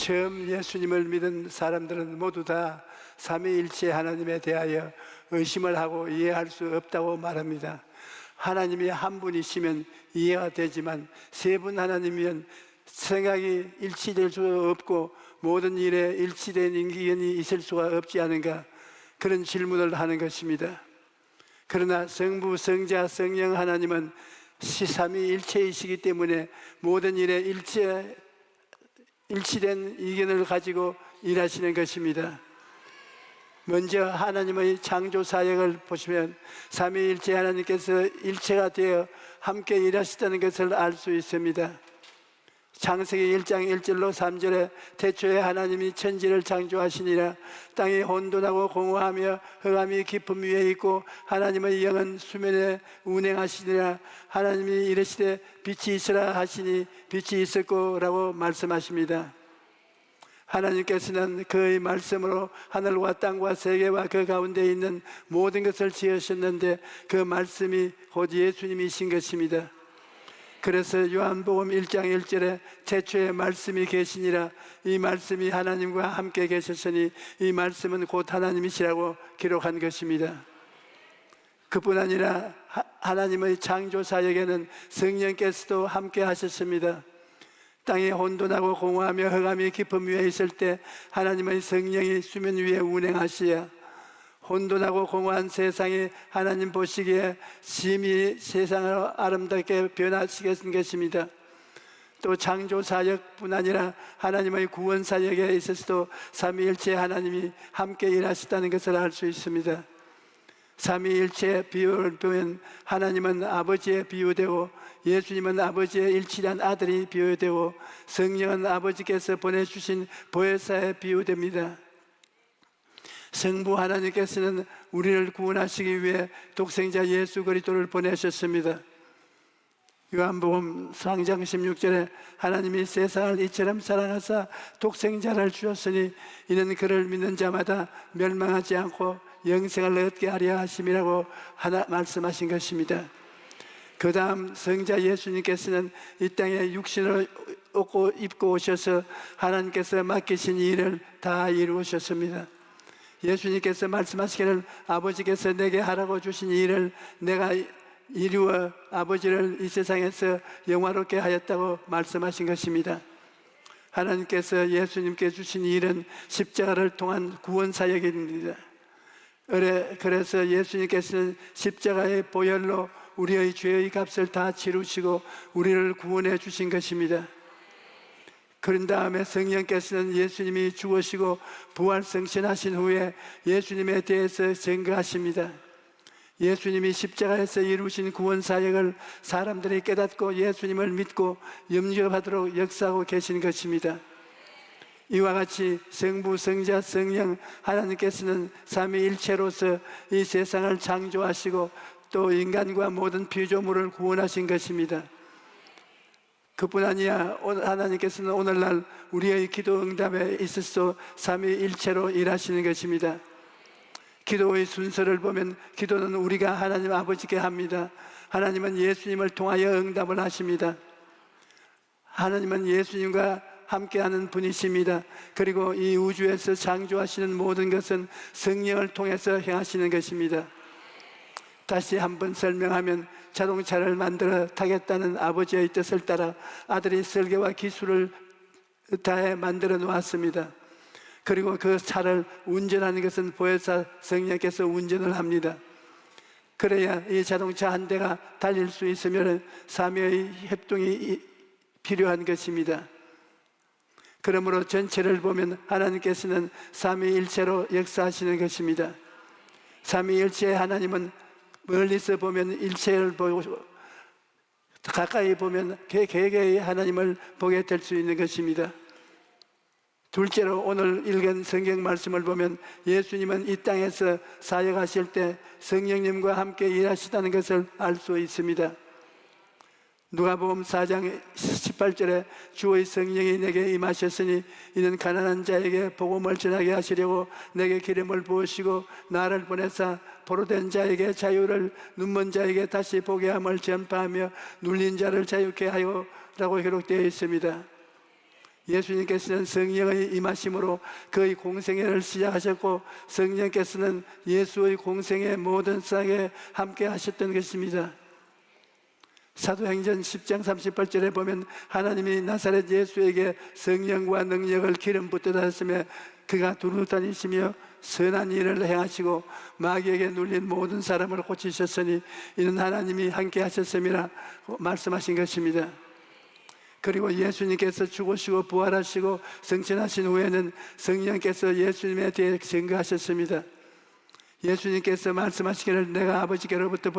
처음 예수님을 믿은 사람들은 모두 다 삼위일체 하나님에 대하여 의심을 하고 이해할 수 없다고 말합니다. 하나님이 한 분이시면 이해가 되지만 세 분 하나님이면 생각이 일치될 수 없고 모든 일에 일치된 인기견이 있을 수가 없지 않은가, 그런 질문을 하는 것입니다. 그러나 성부, 성자, 성령 하나님은 삼위일체이시기 때문에 모든 일에 일치된 의견을 가지고 일하시는 것입니다. 먼저 하나님의 창조 사역을 보시면 삼위일체 하나님께서 일체가 되어 함께 일하시다는 것을 알 수 있습니다. 창세기 1장 1절로 3절에 태초에 하나님이 천지를 창조하시니라. 땅이 혼돈하고 공허하며 흑암이 깊음 위에 있고 하나님의 영은 수면에 운행하시니라. 하나님이 이르시되 빛이 있으라 하시니 빛이 있었고 라고 말씀하십니다. 하나님께서는 그의 말씀으로 하늘과 땅과 세계와 그 가운데 있는 모든 것을 지으셨는데 그 말씀이 곧 예수님이신 것입니다. 그래서 요한복음 1장 1절에 태초에 말씀이 계시니라. 이 말씀이 하나님과 함께 계셨으니 이 말씀은 곧 하나님이시라고 기록한 것입니다. 그뿐 아니라 하나님의 창조 사역에는 성령께서도 함께 하셨습니다. 땅이 혼돈하고 공허하며 흑암이 깊음 위에 있을 때 하나님의 성령이 수면 위에 운행하시어 혼돈하고 공허한 세상에 하나님 보시기에 심히 세상을 아름답게 변화시키신 것입니다. 또 창조 사역뿐 아니라 하나님의 구원 사역에 있어서도 삼위일체 하나님이 함께 일하시다는 것을 알 수 있습니다. 삼위일체 비유를 보면 하나님은 아버지에 비유되고 예수님은 아버지의 일치한 아들이 비유되고 성령은 아버지께서 보내주신 보혜사에 비유됩니다. 성부 하나님께서는 우리를 구원하시기 위해 독생자 예수 그리스도를 보내셨습니다. 요한복음 3장 16절에 하나님이 세상을 이처럼 사랑하사 독생자를 주셨으니 이는 그를 믿는 자마다 멸망하지 않고 영생을 얻게 하려 하심이라고 말씀하신 것입니다. 그 다음 성자 예수님께서는 이 땅에 육신을 입고 오셔서 하나님께서 맡기신 일을 다 이루셨습니다. 예수님께서 말씀하시기를 아버지께서 내게 하라고 주신 일을 내가 이루어 아버지를 이 세상에서 영화롭게 하였다고 말씀하신 것입니다. 하나님께서 예수님께 주신 일은 십자가를 통한 구원 사역입니다. 그래서 예수님께서는 십자가의 보혈로 우리의 죄의 값을 다 치루시고 우리를 구원해 주신 것입니다. 그런 다음에 성령께서는 예수님이 죽으시고 부활승천하신 후에 예수님에 대해서 증거하십니다. 예수님이 십자가에서 이루신 구원 사역을 사람들이 깨닫고 예수님을 믿고 영접하도록 역사하고 계신 것입니다. 이와 같이 성부, 성자, 성령 하나님께서는 삼위일체로서 이 세상을 창조하시고 또 인간과 모든 피조물을 구원하신 것입니다. 그뿐 아니라 하나님께서는 오늘날 우리의 기도 응답에 있어서 삼위일체로 일하시는 것입니다. 기도의 순서를 보면 기도는 우리가 하나님 아버지께 합니다. 하나님은 예수님을 통하여 응답을 하십니다. 하나님은 예수님과 함께하는 분이십니다. 그리고 이 우주에서 창조하시는 모든 것은 성령을 통해서 행하시는 것입니다. 다시 한번 설명하면 자동차를 만들어 타겠다는 아버지의 뜻을 따라 아들이 설계와 기술을 다해 만들어 놓았습니다. 그리고 그 차를 운전하는 것은 보혜사 성령께서 운전을 합니다. 그래야 이 자동차 한 대가 달릴 수 있으면 삼위의 협동이 필요한 것입니다. 그러므로 전체를 보면 하나님께서는 삼위일체로 역사하시는 것입니다. 삼위일체의 하나님은 멀리서 보면 일체를 보고 가까이 보면 개개의 하나님을 보게 될 수 있는 것입니다. 둘째로 오늘 읽은 성경 말씀을 보면 예수님은 이 땅에서 사역하실 때 성령님과 함께 일하시다는 것을 알 수 있습니다. 누가복음 4장 18절에 주의 성령이 내게 임하셨으니 이는 가난한 자에게 복음을 전하게 하시려고 내게 기름을 부으시고 나를 보내사 포로된 자에게 자유를, 눈먼 자에게 다시 보게 함을 전파하며 눌린 자를 자유케 하여 라고 기록되어 있습니다. 예수님께서는 성령의 임하심으로 그의 공생애를 시작하셨고, 성령께서는 예수의 공생의 모든 싹에 함께 하셨던 것입니다. 사도행전 10장 38절에 보면 하나님이 나사렛 예수에게 성령과 능력을 기름 붓듯 하셨으며 그가 두루 다니시며 선한 일을 행하시고 마귀에게 눌린 모든 사람을 고치셨으니 이는 하나님이 함께 하셨음이라 말씀하신 것입니다. 그리고 예수님께서 죽으시고 부활하시고 승천하신 후에는 성령께서 예수님에 대해 증거하셨습니다. 예수님께서 말씀하시기를 내가 아버지께로부터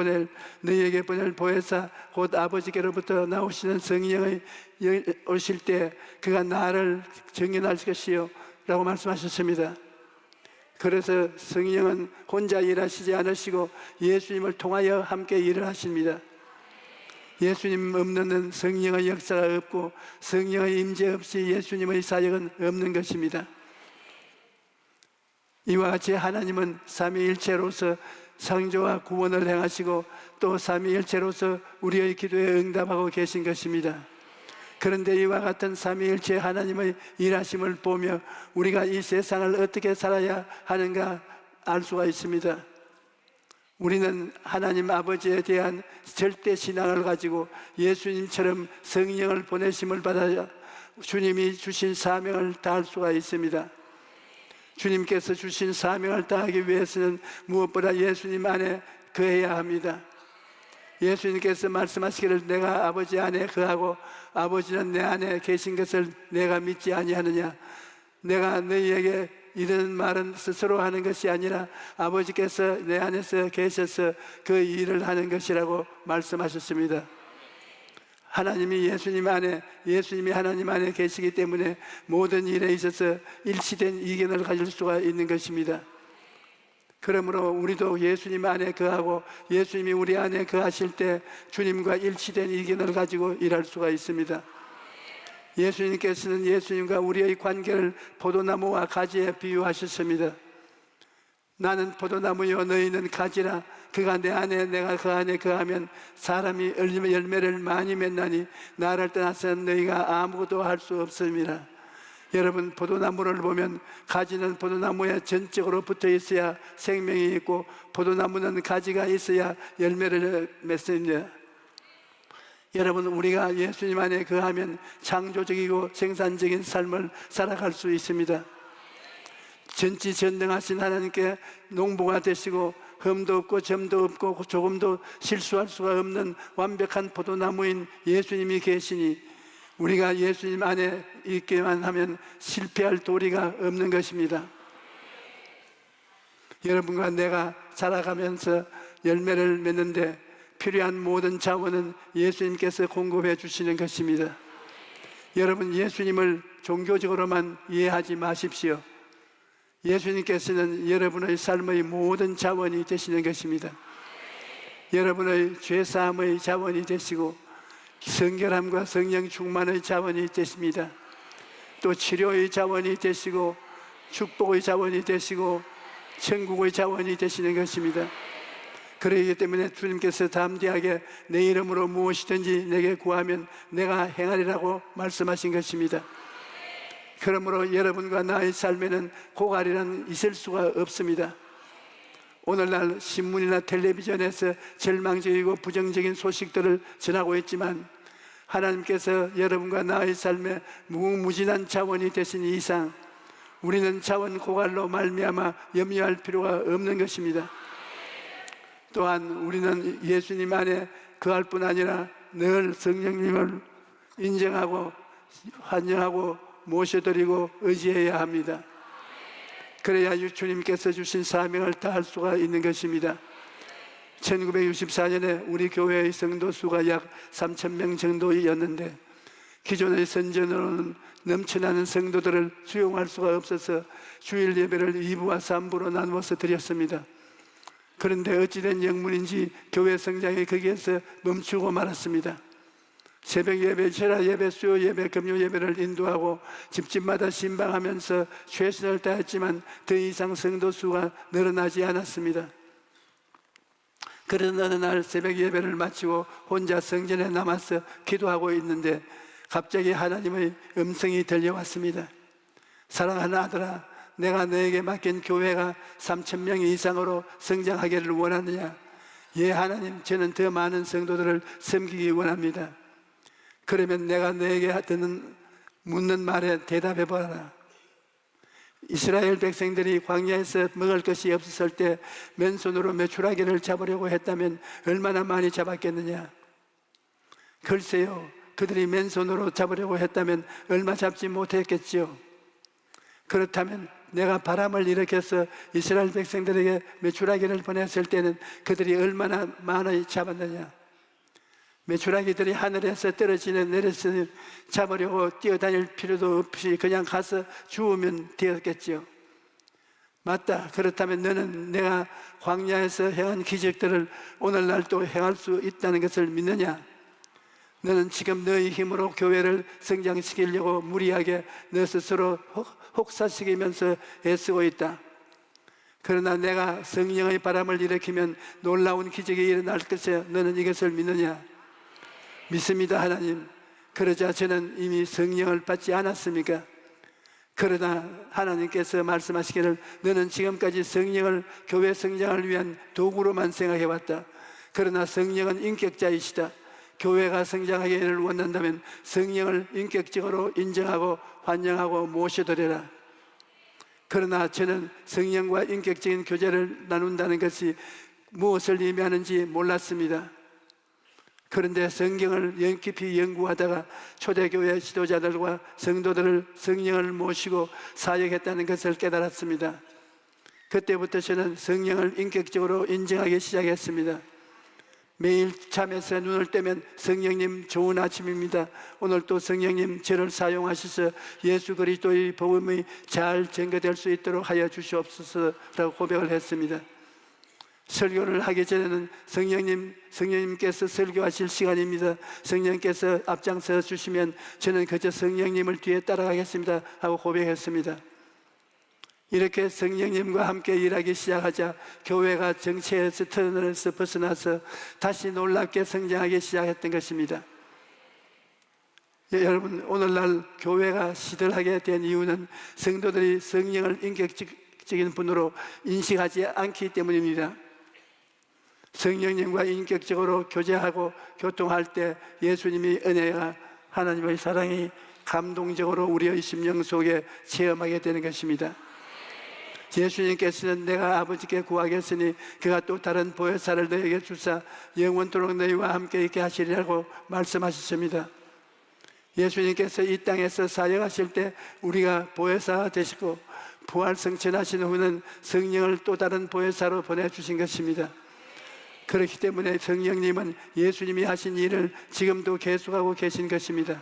너희에게 보낼 보혜사 곧 아버지께로부터 나오시는 성령의 오실 때 그가 나를 증언할 것이요 라고 말씀하셨습니다. 그래서 성령은 혼자 일하시지 않으시고 예수님을 통하여 함께 일을 하십니다. 예수님 없는 성령의 역사가 없고 성령의 임재 없이 예수님의 사역은 없는 것입니다. 이와 같이 하나님은 삼위일체로서 창조와 구원을 행하시고 또 삼위일체로서 우리의 기도에 응답하고 계신 것입니다. 그런데 이와 같은 삼위일체 하나님의 일하심을 보며 우리가 이 세상을 어떻게 살아야 하는가 알 수가 있습니다. 우리는 하나님 아버지에 대한 절대 신앙을 가지고 예수님처럼 성령을 보내심을 받아 주님이 주신 사명을 다할 수가 있습니다. 주님께서 주신 사명을 다하기 위해서는 무엇보다 예수님 안에 거해야 합니다. 예수님께서 말씀하시기를 내가 아버지 안에 거하고 아버지는 내 안에 계신 것을 내가 믿지 아니하느냐. 내가 너희에게 이런 말은 스스로 하는 것이 아니라 아버지께서 내 안에서 계셔서 그 일을 하는 것이라고 말씀하셨습니다. 하나님이 예수님이 하나님 안에 계시기 때문에 모든 일에 있어서 일치된 이견을 가질 수가 있는 것입니다. 그러므로 우리도 예수님 안에 거하고 예수님이 우리 안에 거하실 때 주님과 일치된 이견을 가지고 일할 수가 있습니다. 예수님께서는 예수님과 우리의 관계를 포도나무와 가지에 비유하셨습니다. 나는 포도나무요 너희는 가지라. 그가 내 안에 내가 그 안에 거하면 사람이 열매를 많이 맺나니 나를 떠나서는 너희가 아무것도 할 수 없음이라. 여러분, 포도나무를 보면 가지는 포도나무에 전적으로 붙어 있어야 생명이 있고 포도나무는 가지가 있어야 열매를 맺습니다. 여러분, 우리가 예수님 안에 거하면 창조적이고 생산적인 삶을 살아갈 수 있습니다. 전지전능하신 하나님께 농부가 되시고 흠도 없고 점도 없고 조금도 실수할 수가 없는 완벽한 포도나무인 예수님이 계시니 우리가 예수님 안에 있기만 하면 실패할 도리가 없는 것입니다. 여러분과 내가 자라가면서 열매를 맺는데 필요한 모든 자원은 예수님께서 공급해 주시는 것입니다. 여러분, 예수님을 종교적으로만 이해하지 마십시오. 예수님께서는 여러분의 삶의 모든 자원이 되시는 것입니다. 여러분의 죄사함의 자원이 되시고 성결함과 성령 충만의 자원이 되십니다. 또 치료의 자원이 되시고 축복의 자원이 되시고 천국의 자원이 되시는 것입니다. 그러기 때문에 주님께서 담대하게 내 이름으로 무엇이든지 내게 구하면 내가 행하리라고 말씀하신 것입니다. 그러므로 여러분과 나의 삶에는 고갈이란 있을 수가 없습니다. 오늘날 신문이나 텔레비전에서 절망적이고 부정적인 소식들을 전하고 있지만 하나님께서 여러분과 나의 삶에 무궁무진한 자원이 되신 이상 우리는 자원 고갈로 말미암아 염려할 필요가 없는 것입니다. 또한 우리는 예수님 안에 거할 뿐 아니라 늘 성령님을 인정하고 환영하고 모셔드리고 의지해야 합니다. 그래야 주님께서 주신 사명을 다할 수가 있는 것입니다. 1964년에 우리 교회의 성도 수가 약 3,000명 정도였는데 기존의 선전으로는 넘쳐나는 성도들을 수용할 수가 없어서 주일 예배를 2부와 3부로 나누어서 드렸습니다. 그런데 어찌된 영문인지 교회 성장이 거기에서 멈추고 말았습니다. 새벽 예배, 철야 예배, 수요 예배, 금요 예배를 인도하고 집집마다 신방하면서 최선을 다했지만 더 이상 성도 수가 늘어나지 않았습니다. 그런 어느 날 새벽 예배를 마치고 혼자 성전에 남아서 기도하고 있는데 갑자기 하나님의 음성이 들려왔습니다. 사랑하는 아들아, 내가 너에게 맡긴 교회가 3,000명 이상으로 성장하기를 원하느냐? 예, 하나님, 저는 더 많은 성도들을 섬기기 원합니다. 그러면 내가 너에게 묻는 말에 대답해 보아라. 이스라엘 백성들이 광야에서 먹을 것이 없었을 때 맨손으로 메추라기를 잡으려고 했다면 얼마나 많이 잡았겠느냐? 글쎄요, 그들이 맨손으로 잡으려고 했다면 얼마 잡지 못했겠지요. 그렇다면 내가 바람을 일으켜서 이스라엘 백성들에게 메추라기를 보냈을 때는 그들이 얼마나 많이 잡았느냐? 메추라기들이 하늘에서 내려서 잡으려고 뛰어다닐 필요도 없이 그냥 가서 주우면 되었겠지요. 맞다. 그렇다면 너는 내가 광야에서 행한 기적들을 오늘날 또 행할 수 있다는 것을 믿느냐? 너는 지금 너의 힘으로 교회를 성장시키려고 무리하게 너 스스로 혹사시키면서 애쓰고 있다. 그러나 내가 성령의 바람을 일으키면 놀라운 기적이 일어날 것에 너는 이것을 믿느냐? 믿습니다, 하나님. 그러자 저는 이미 성령을 받지 않았습니까? 그러나 하나님께서 말씀하시기를 너는 지금까지 성령을 교회 성장을 위한 도구로만 생각해왔다. 그러나 성령은 인격자이시다. 교회가 성장하기를 원한다면 성령을 인격적으로 인정하고 환영하고 모셔드려라. 그러나 저는 성령과 인격적인 교제를 나눈다는 것이 무엇을 의미하는지 몰랐습니다. 그런데 성경을 깊이 연구하다가 초대교회 지도자들과 성도들을 성령을 모시고 사역했다는 것을 깨달았습니다. 그때부터 저는 성령을 인격적으로 인정하기 시작했습니다. 매일 잠에서 눈을 뜨면 성령님 좋은 아침입니다. 오늘 또 성령님 저를 사용하셔서 예수 그리스도의 복음이 잘 전개될 수 있도록 하여 주시옵소서라고 고백을 했습니다. 설교를 하기 전에는 성령님께서 설교하실 시간입니다. 성령님께서 앞장서 주시면 저는 그저 성령님을 뒤에 따라가겠습니다 하고 고백했습니다. 이렇게 성령님과 함께 일하기 시작하자 교회가 정체의 터널에서 벗어나서 다시 놀랍게 성장하기 시작했던 것입니다. 여러분, 오늘날 교회가 시들하게 된 이유는 성도들이 성령을 인격적인 분으로 인식하지 않기 때문입니다. 성령님과 인격적으로 교제하고 교통할 때 예수님의 은혜가 하나님의 사랑이 감동적으로 우리의 심령 속에 체험하게 되는 것입니다. 예수님께서는 내가 아버지께 구하겠으니 그가 또 다른 보혜사를 너에게 주사 영원토록 너희와 함께 있게 하시리라고 말씀하셨습니다. 예수님께서 이 땅에서 사역하실 때 우리가 보혜사가 되시고 부활 승천하신 후는 성령을 또 다른 보혜사로 보내주신 것입니다. 그렇기 때문에 성령님은 예수님이 하신 일을 지금도 계속하고 계신 것입니다.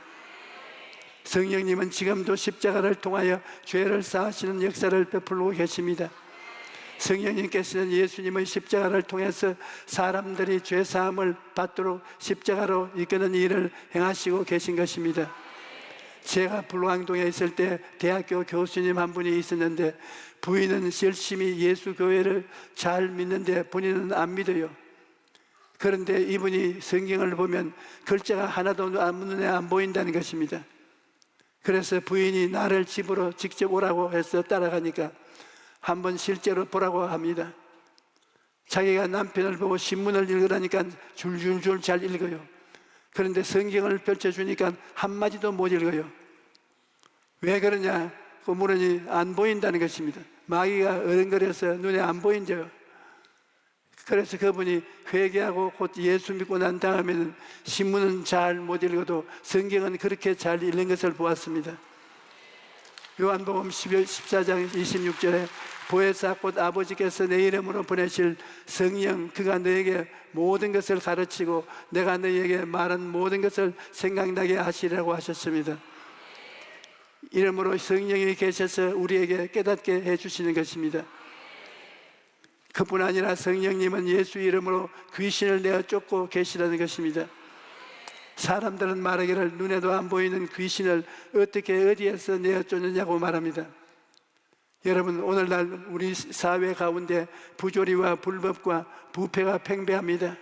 성령님은 지금도 십자가를 통하여 죄를 사하시는 역사를 베풀고 계십니다. 성령님께서는 예수님의 십자가를 통해서 사람들이 죄 사함을 받도록 십자가로 이끄는 일을 행하시고 계신 것입니다. 제가 불광동에 있을 때 대학교 교수님 한 분이 있었는데 부인은 열심히 예수 교회를 잘 믿는데 본인은 안 믿어요. 그런데 이분이 성경을 보면 글자가 하나도 눈에 안 보인다는 것입니다. 그래서 부인이 나를 집으로 직접 오라고 해서 따라가니까 한번 실제로 보라고 합니다. 자기가 남편을 보고 신문을 읽으라니까 줄줄줄 잘 읽어요. 그런데 성경을 펼쳐주니까 한마디도 못 읽어요. 왜 그러냐? 그 물으니 안 보인다는 것입니다. 마귀가 어른거려서 눈에 안 보인대요. 그래서 그분이 회개하고 곧 예수 믿고 난 다음에는 신문은 잘 못 읽어도 성경은 그렇게 잘 읽는 것을 보았습니다. 요한복음 14장 26절에 보혜사 곧 아버지께서 내 이름으로 보내실 성령 그가 너에게 모든 것을 가르치고 내가 너에게 말한 모든 것을 생각나게 하시라고 하셨습니다. 이름으로 성령이 계셔서 우리에게 깨닫게 해주시는 것입니다. 그뿐 아니라 성령님은 예수 이름으로 귀신을 내어 쫓고 계시라는 것입니다. 사람들은 말하기를 눈에도 안 보이는 귀신을 어떻게 어디에서 내어 쫓느냐고 말합니다. 여러분, 오늘날 우리 사회 가운데 부조리와 불법과 부패가 팽배합니다.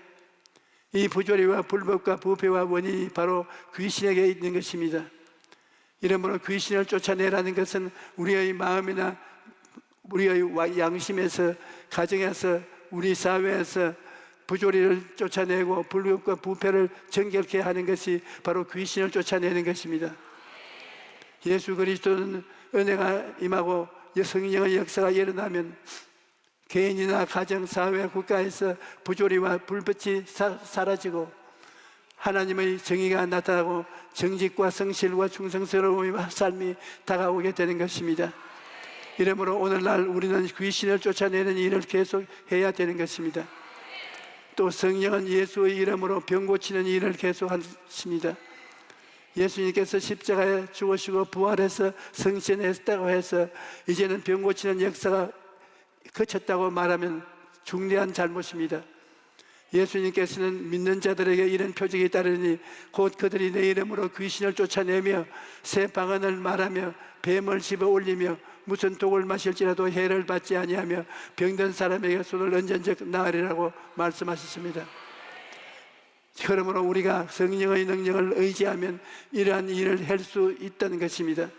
이 부조리와 불법과 부패와 원인이 바로 귀신에게 있는 것입니다. 이러므로 귀신을 쫓아내라는 것은 우리의 마음이나 우리의 양심에서, 가정에서, 우리 사회에서 부조리를 쫓아내고 불법과 부패를 정결케 하는 것이 바로 귀신을 쫓아내는 것입니다. 예수 그리스도는 은혜가 임하고 성령의 역사가 일어나면 개인이나 가정, 사회, 국가에서 부조리와 불법이 사라지고 하나님의 정의가 나타나고 정직과 성실과 충성스러움의 삶이 다가오게 되는 것입니다. 이러므로 오늘날 우리는 귀신을 쫓아내는 일을 계속 해야 되는 것입니다. 또 성령은 예수의 이름으로 병 고치는 일을 계속 하십니다. 예수님께서 십자가에 죽으시고 부활해서 승천했다고 해서 이제는 병 고치는 역사가 그쳤다고 말하면 중대한 잘못입니다. 예수님께서는 믿는 자들에게 이런 표적이 따르니 곧 그들이 내 이름으로 귀신을 쫓아내며 새 방언을 말하며 뱀을 집어 올리며 무슨 독을 마실지라도 해를 받지 아니하며 병든 사람에게 손을 얹은즉 나으리라고 말씀하셨습니다. 그러므로 우리가 성령의 능력을 의지하면 이러한 일을 할 수 있다는 것입니다.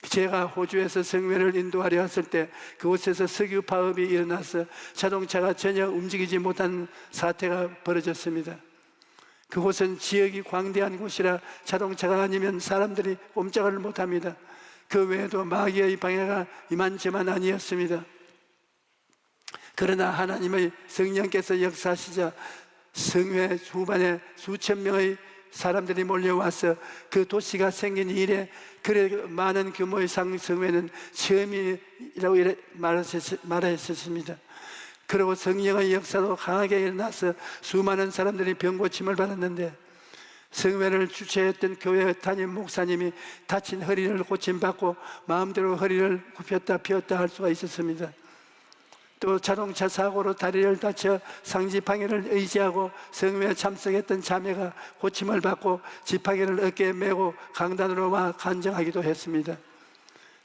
제가 호주에서 성회를 인도하려 했을 때 그곳에서 석유 파업이 일어나서 자동차가 전혀 움직이지 못한 사태가 벌어졌습니다. 그곳은 지역이 광대한 곳이라 자동차가 아니면 사람들이 꼼짝을 못합니다. 그 외에도 마귀의 방해가 이만저만 아니었습니다. 그러나 하나님의 성령께서 역사하시자 성회 주반에 수천 명의 사람들이 몰려와서 그 도시가 생긴 이래 그래 많은 규모의 성회는 처음이라고 말하셨습니다. 그리고 성령의 역사도 강하게 일어나서 수많은 사람들이 병고침을 받았는데 성회를 주최했던 교회 담임 목사님이 다친 허리를 고침받고 마음대로 허리를 굽혔다 펴었다 할 수가 있었습니다. 또 자동차 사고로 다리를 다쳐 상지팡이를 의지하고 성회에 참석했던 자매가 고침을 받고 지팡이를 어깨에 메고 강단으로 막 간증하기도 했습니다.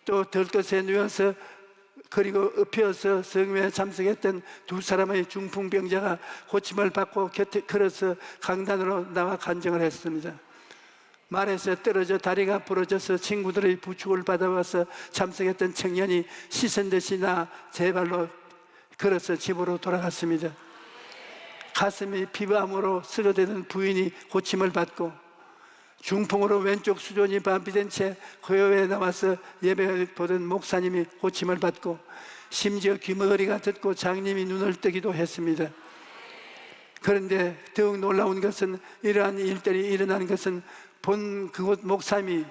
또 들것에 누워서 그리고 엎혀서 성회에 참석했던 두 사람의 중풍병자가 고침을 받고 곁에 걸어서 강단으로 나와 간증을 했습니다. 말에서 떨어져 다리가 부러져서 친구들의 부축을 받아와서 참석했던 청년이 시선 듯이 나 제 발로 걸어서 집으로 돌아갔습니다. 가슴이 피부암으로 쓰러지던 부인이 고침을 받고 중풍으로 왼쪽 수전이 반비된 채 교회에 나와서 예배 보던 목사님이 고침을 받고 심지어 귀머거리가 듣고 장님이 눈을 뜨기도 했습니다. 그런데 더욱 놀라운 것은 이러한 일들이 일어나는 것은 본 그곳 목사님이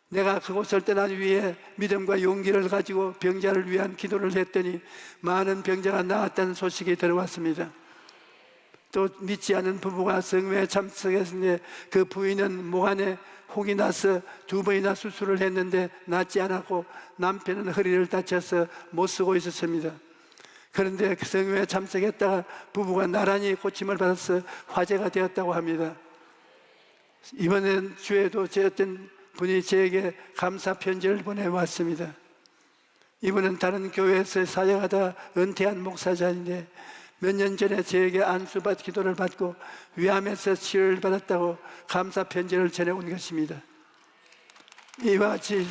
내가 그곳을 떠난 위에 믿음과 용기를 가지고 병자를 위한 기도를 했더니 많은 병자가 나았다는 소식이 들어왔습니다. 또 믿지 않은 부부가 성회에 참석했는데 그 부인은 목 안에 혹이 나서 2번이나 수술을 했는데 낫지 않았고 남편은 허리를 다쳐서 못 쓰고 있었습니다. 그런데 그 성회에 참석했다가 부부가 나란히 고침을 받아서 화제가 되었다고 합니다. 이번엔 주에도 어떤 분이 저에게 감사 편지를 보내왔습니다. 이분은 다른 교회에서 사역하다 은퇴한 목사자인데 몇 년 전에 저에게 안수받 기도를 받고 위암에서 치료를 받았다고 감사 편지를 전해온 것입니다. 이와 같이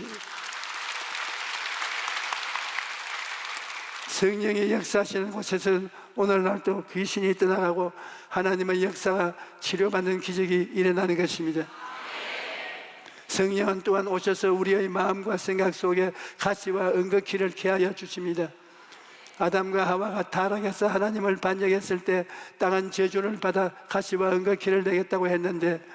성령이 역사하시는 곳에서는 오늘날도 귀신이 떠나가고 하나님의 역사가 치료받는 기적이 일어나는 것입니다. 성령은 또한 오셔서 우리의 마음과 생각 속에 가시와 은거키를 케하여 주십니다. 아담과 하와가 타락해서 하나님을 반역했을 때 땅은 저주를 받아 가시와 은거키를 내겠다고 했는데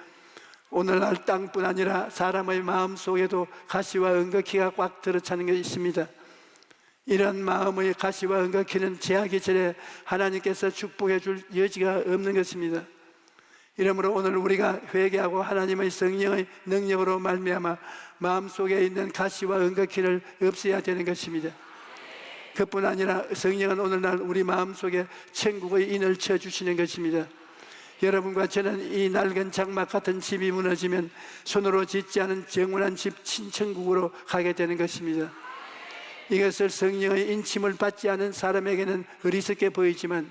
오늘날 땅뿐 아니라 사람의 마음 속에도 가시와 은거키가 꽉 들어차는 게 있습니다. 이런 마음의 가시와 은거키는 제하기 전에 하나님께서 축복해 줄 여지가 없는 것입니다. 이러므로 오늘 우리가 회개하고 하나님의 성령의 능력으로 말미암아 마음속에 있는 가시와 은거키를 없애야 되는 것입니다. 그뿐 아니라 성령은 오늘날 우리 마음속에 천국의 인을 쳐주시는 것입니다. 여러분과 저는 이 낡은 장막 같은 집이 무너지면 손으로 짓지 않은 정원한 집 친천국으로 가게 되는 것입니다. 이것을 성령의 인침을 받지 않은 사람에게는 어리석게 보이지만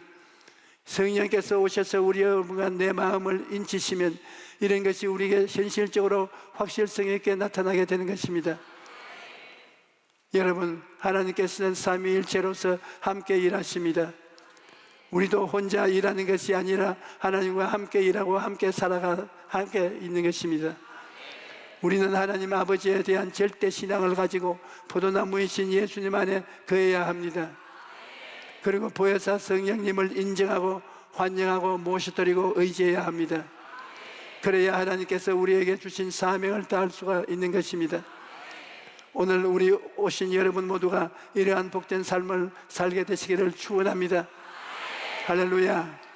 성령께서 오셔서 우리 여러분과 내 마음을 인치시면 이런 것이 우리에게 현실적으로 확실성 있게 나타나게 되는 것입니다. 여러분, 하나님께서는 삼위일체로서 함께 일하십니다. 우리도 혼자 일하는 것이 아니라 하나님과 함께 일하고 함께 살아가 함께 있는 것입니다. 우리는 하나님 아버지에 대한 절대 신앙을 가지고 포도나무이신 예수님 안에 거해야 합니다. 그리고 보혜사 성령님을 인정하고 환영하고 모셔드리고 의지해야 합니다. 그래야 하나님께서 우리에게 주신 사명을 다할 수가 있는 것입니다. 오늘 우리 오신 여러분 모두가 이러한 복된 삶을 살게 되시기를 축원합니다. 할렐루야.